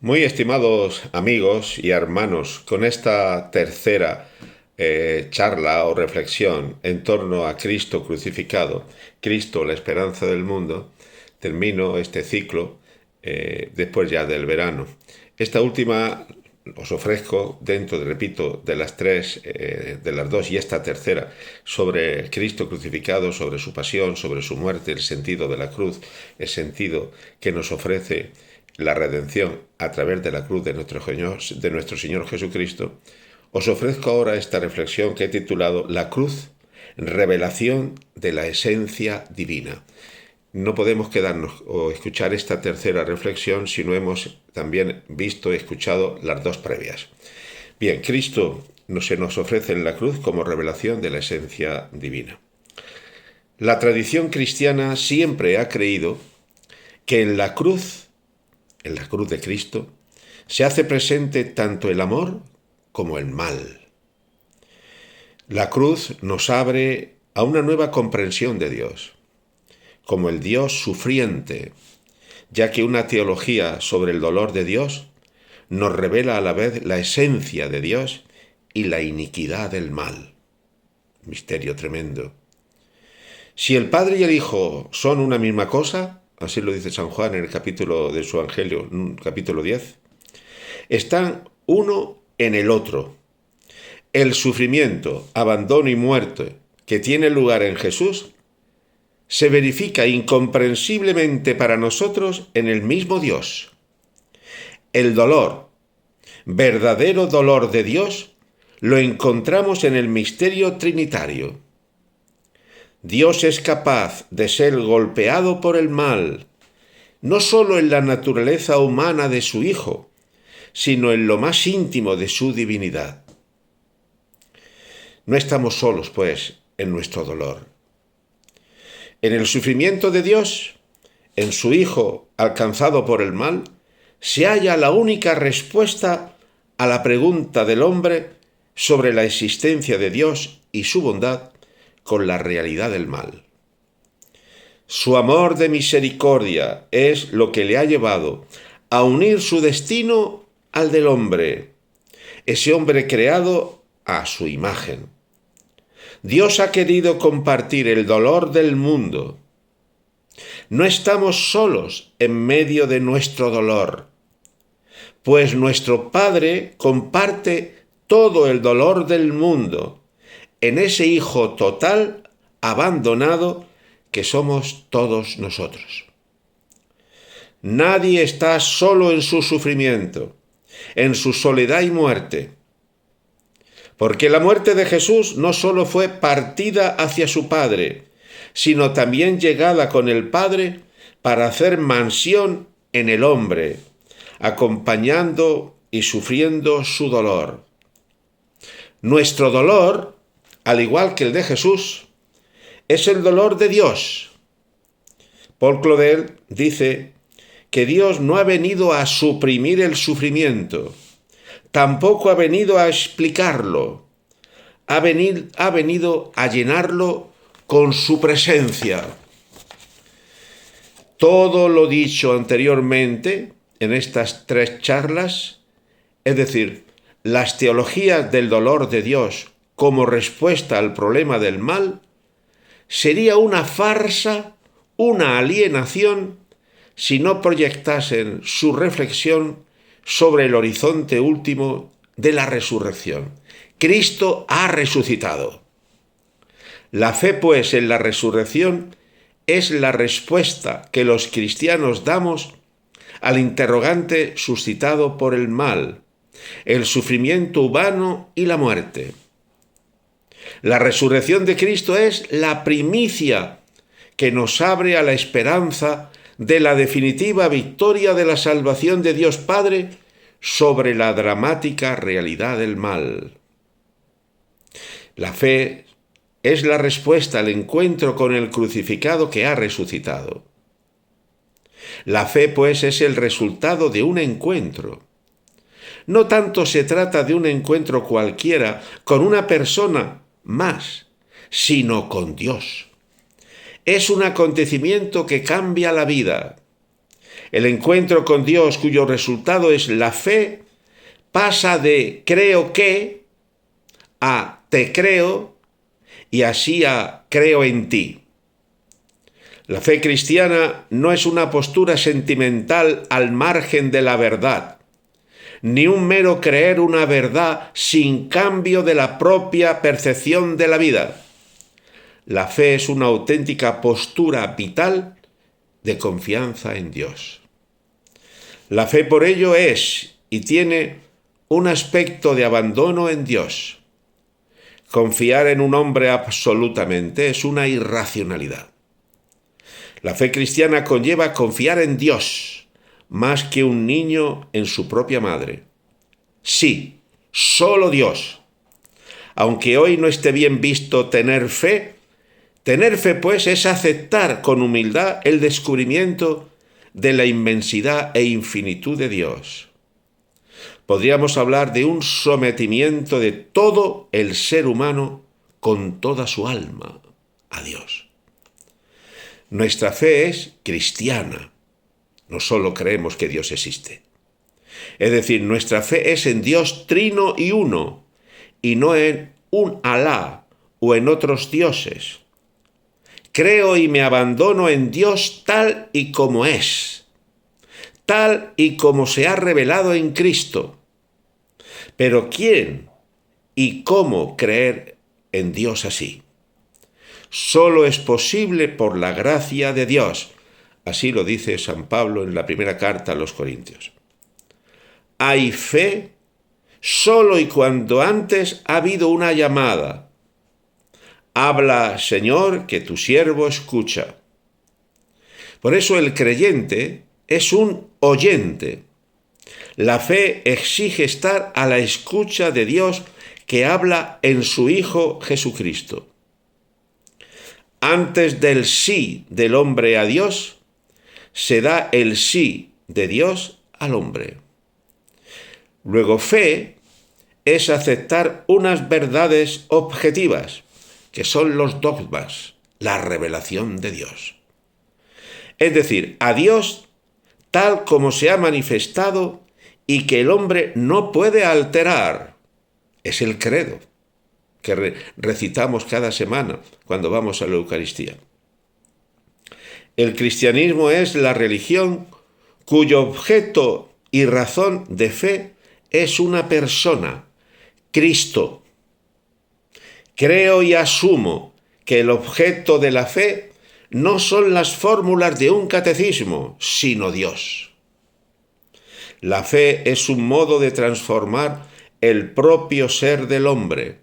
Muy estimados amigos y hermanos, con esta tercera charla o reflexión en torno a Cristo crucificado, Cristo la esperanza del mundo, termino este ciclo después ya del verano. Esta última os ofrezco dentro, repito, de las tres, de las dos y esta tercera, sobre Cristo crucificado, sobre su pasión, sobre su muerte, el sentido de la cruz, el sentido que nos ofrece la redención a través de la cruz de nuestro Señor Jesucristo. Os ofrezco ahora esta reflexión que he titulado La cruz, revelación de la esencia divina. No podemos quedarnos o escuchar esta tercera reflexión si no hemos también visto y escuchado las dos previas. Bien, Cristo se nos ofrece en la cruz como revelación de la esencia divina. La tradición cristiana siempre ha creído que en la cruz de Cristo, se hace presente tanto el amor como el mal. La cruz nos abre a una nueva comprensión de Dios, como el Dios sufriente, ya que una teología sobre el dolor de Dios nos revela a la vez la esencia de Dios y la iniquidad del mal. Misterio tremendo. Si el Padre y el Hijo son una misma cosa, así lo dice San Juan en el capítulo de su Evangelio, capítulo 10, están uno en el otro. El sufrimiento, abandono y muerte que tiene lugar en Jesús se verifica incomprensiblemente para nosotros en el mismo Dios. El dolor, verdadero dolor de Dios, lo encontramos en el misterio trinitario. Dios es capaz de ser golpeado por el mal, no solo en la naturaleza humana de su Hijo, sino en lo más íntimo de su divinidad. No estamos solos, pues, en nuestro dolor. En el sufrimiento de Dios, en su Hijo alcanzado por el mal, se halla la única respuesta a la pregunta del hombre sobre la existencia de Dios y su bondad con la realidad del mal. Su amor de misericordia es lo que le ha llevado a unir su destino al del hombre, ese hombre creado a su imagen. Dios ha querido compartir el dolor del mundo. No estamos solos en medio de nuestro dolor, pues nuestro Padre comparte todo el dolor del mundo en ese Hijo total, abandonado, que somos todos nosotros. Nadie está solo en su sufrimiento, en su soledad y muerte, porque la muerte de Jesús no solo fue partida hacia su Padre, sino también llegada con el Padre para hacer mansión en el hombre, acompañando y sufriendo su dolor. Nuestro dolor, al igual que el de Jesús, es el dolor de Dios. Paul Claudel dice que Dios no ha venido a suprimir el sufrimiento, tampoco ha venido a explicarlo, ha venido a llenarlo con su presencia. Todo lo dicho anteriormente en estas tres charlas, es decir, las teologías del dolor de Dios como respuesta al problema del mal, sería una farsa, una alienación, si no proyectasen su reflexión sobre el horizonte último de la resurrección. Cristo ha resucitado. La fe, pues, en la resurrección es la respuesta que los cristianos damos al interrogante suscitado por el mal, el sufrimiento humano y la muerte. La resurrección de Cristo es la primicia que nos abre a la esperanza de la definitiva victoria de la salvación de Dios Padre sobre la dramática realidad del mal. La fe es la respuesta al encuentro con el crucificado que ha resucitado. La fe, pues, es el resultado de un encuentro. No tanto se trata de un encuentro cualquiera con una persona más, sino con Dios. Es un acontecimiento que cambia la vida. El encuentro con Dios, cuyo resultado es la fe, pasa de creo que a te creo y así a creo en ti. La fe cristiana no es una postura sentimental al margen de la verdad, ni un mero creer una verdad sin cambio de la propia percepción de la vida. La fe es una auténtica postura vital de confianza en Dios. La fe por ello es y tiene un aspecto de abandono en Dios. Confiar en un hombre absolutamente es una irracionalidad. La fe cristiana conlleva confiar en Dios, más que un niño en su propia madre. Sí, solo Dios. Aunque hoy no esté bien visto tener fe pues es aceptar con humildad el descubrimiento de la inmensidad e infinitud de Dios. Podríamos hablar de un sometimiento de todo el ser humano con toda su alma a Dios. Nuestra fe es cristiana. No solo creemos que Dios existe. Es decir, nuestra fe es en Dios trino y uno, y no en un Alá o en otros dioses. Creo y me abandono en Dios tal y como es, tal y como se ha revelado en Cristo. Pero ¿quién y cómo creer en Dios así? Solo es posible por la gracia de Dios. Así lo dice San Pablo en la primera carta a los Corintios. Hay fe solo y cuando antes ha habido una llamada. Habla, Señor, que tu siervo escucha. Por eso el creyente es un oyente. La fe exige estar a la escucha de Dios que habla en su Hijo Jesucristo. Antes del sí del hombre a Dios, se da el sí de Dios al hombre. Luego, fe es aceptar unas verdades objetivas, que son los dogmas, la revelación de Dios. Es decir, a Dios tal como se ha manifestado y que el hombre no puede alterar. Es el credo que recitamos cada semana cuando vamos a la Eucaristía. El cristianismo es la religión cuyo objeto y razón de fe es una persona, Cristo. Creo y asumo que el objeto de la fe no son las fórmulas de un catecismo, sino Dios. La fe es un modo de transformar el propio ser del hombre,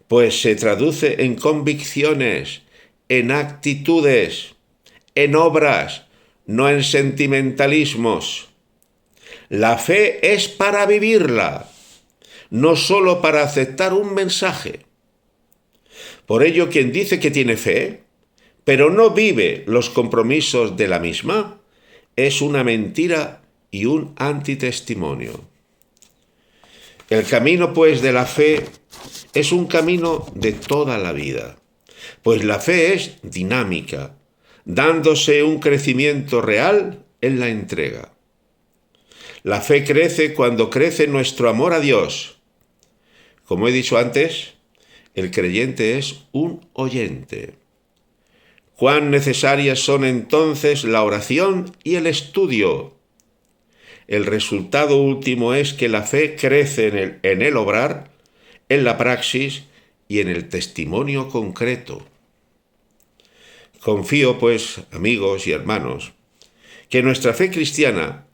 pues se traduce en convicciones, en actitudes, en obras, no en sentimentalismos. La fe es para vivirla, no solo para aceptar un mensaje. Por ello, quien dice que tiene fe, pero no vive los compromisos de la misma, es una mentira y un antitestimonio. El camino, pues, de la fe es un camino de toda la vida, pues la fe es dinámica, dándose un crecimiento real en la entrega. La fe crece cuando crece nuestro amor a Dios. Como he dicho antes, el creyente es un oyente. Cuán necesarias son entonces la oración y el estudio. El resultado último es que la fe crece en el obrar, en la praxis y en el testimonio concreto. Confío, pues, amigos y hermanos, que nuestra fe cristiana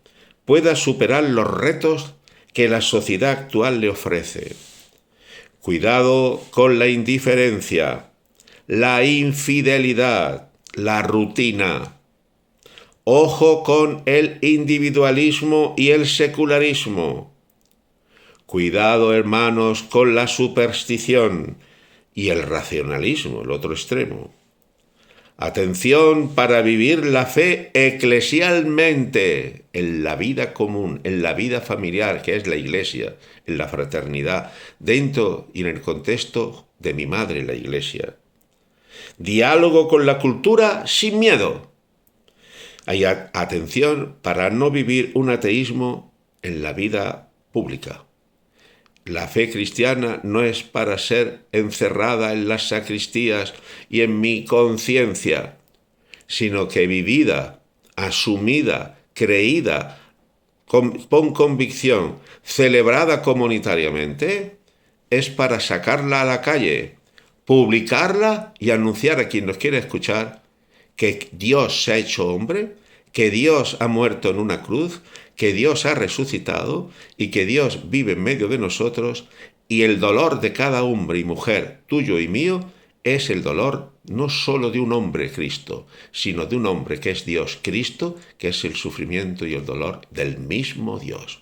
pueda superar los retos que la sociedad actual le ofrece. Cuidado con la indiferencia, la infidelidad, la rutina. Ojo con el individualismo y el secularismo. Cuidado, hermanos, con la superstición y el racionalismo, el otro extremo. Atención para vivir la fe eclesialmente, en la vida común, en la vida familiar, que es la Iglesia, en la fraternidad, dentro y en el contexto de mi madre, la Iglesia. Diálogo con la cultura sin miedo. Atención para no vivir un ateísmo en la vida pública. La fe cristiana no es para ser encerrada en las sacristías y en mi conciencia, sino que vivida, asumida, creída, con convicción, celebrada comunitariamente, es para sacarla a la calle, publicarla y anunciar a quien nos quiere escuchar que Dios se ha hecho hombre, que Dios ha muerto en una cruz, que Dios ha resucitado y que Dios vive en medio de nosotros, y el dolor de cada hombre y mujer, tuyo y mío, es el dolor no solo de un hombre, Cristo, sino de un hombre que es Dios, Cristo, que es el sufrimiento y el dolor del mismo Dios.